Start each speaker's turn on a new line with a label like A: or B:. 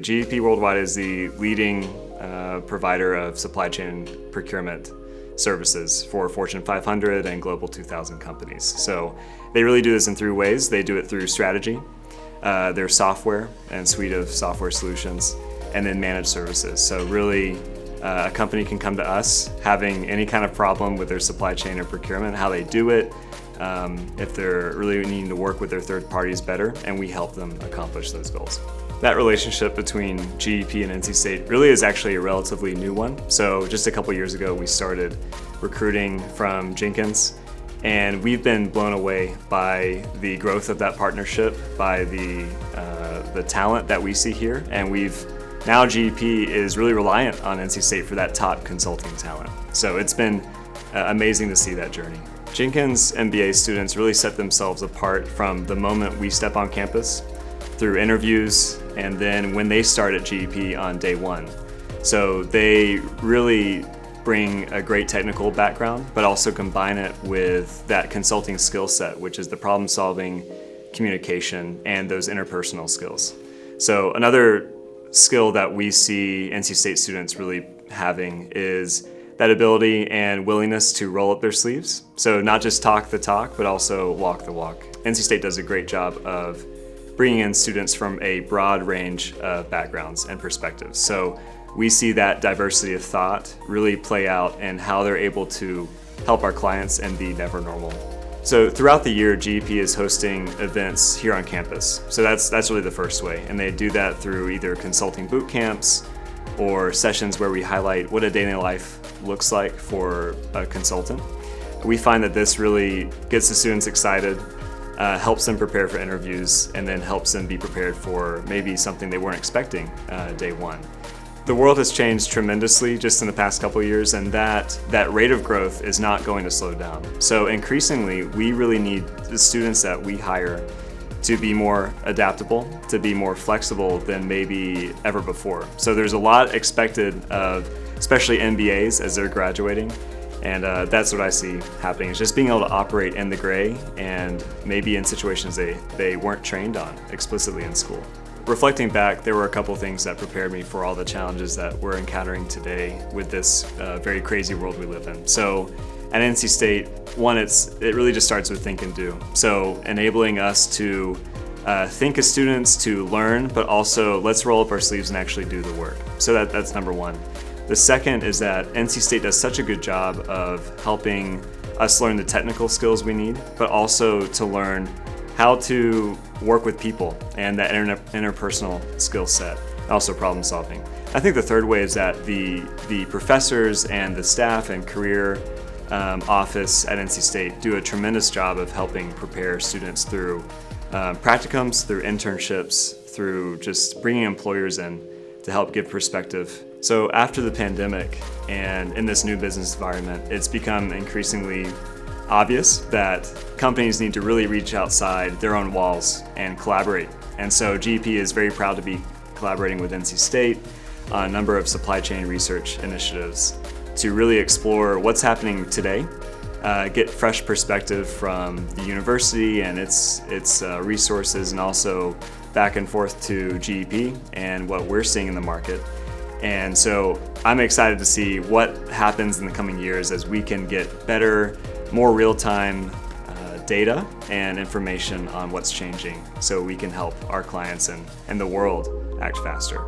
A: GEP Worldwide is the leading provider of supply chain procurement services for Fortune 500 and Global 2000 companies. So they really do this in three ways. They do it through strategy, their software and suite of software solutions, and then managed services. So really, a company can come to us having any kind of problem with their supply chain or procurement, how they do it, if they're really needing to work with their third parties better, and we help them accomplish those goals. That relationship between GEP and NC State really is actually a relatively new one. So just a couple years ago, we started recruiting from Jenkins, and we've been blown away by the growth of that partnership, by the talent that we see here, and now GEP is really reliant on NC State for that top consulting talent. So it's been amazing to see that journey. Jenkins MBA students really set themselves apart from the moment we step on campus, through interviews, and then when they start at GEP on day one. So they really bring a great technical background, but also combine it with that consulting skill set, which is the problem solving, communication, and those interpersonal skills. So another skill that we see NC State students really having is that ability and willingness to roll up their sleeves. So not just talk the talk, but also walk the walk. NC State does a great job of bringing in students from a broad range of backgrounds and perspectives. So we see that diversity of thought really play out in how they're able to help our clients and be never normal. So throughout the year, GEP is hosting events here on campus. So that's really the first way. And they do that through either consulting boot camps or sessions where we highlight what a day in the life looks like for a consultant. We find that this really gets the students excited, helps them prepare for interviews, and then helps them be prepared for maybe something they weren't expecting day one. The world has changed tremendously just in the past couple of years, and that rate of growth is not going to slow down. So increasingly, we really need the students that we hire to be more adaptable, to be more flexible than maybe ever before. So there's a lot expected of especially MBAs as they're graduating. And that's what I see happening, is just being able to operate in the gray and maybe in situations they weren't trained on explicitly in school. Reflecting back, there were a couple things that prepared me for all the challenges that we're encountering today with this very crazy world we live in. So at NC State, one, it really just starts with think and do. So enabling us to think as students, to learn, but also let's roll up our sleeves and actually do the work. So that's number one. The second is that NC State does such a good job of helping us learn the technical skills we need, but also to learn how to work with people and that interpersonal skill set, also problem solving. I think the third way is that the professors and the staff and career office at NC State do a tremendous job of helping prepare students through practicums, through internships, through just bringing employers in to help give perspective. So after the pandemic and in this new business environment, it's become increasingly obvious that companies need to really reach outside their own walls and collaborate. And so GEP is very proud to be collaborating with NC State on a number of supply chain research initiatives to really explore what's happening today, get fresh perspective from the university and its resources, and also back and forth to GEP and what we're seeing in the market. And so I'm excited to see what happens in the coming years as we can get better, more real-time data and information on what's changing so we can help our clients and the world act faster.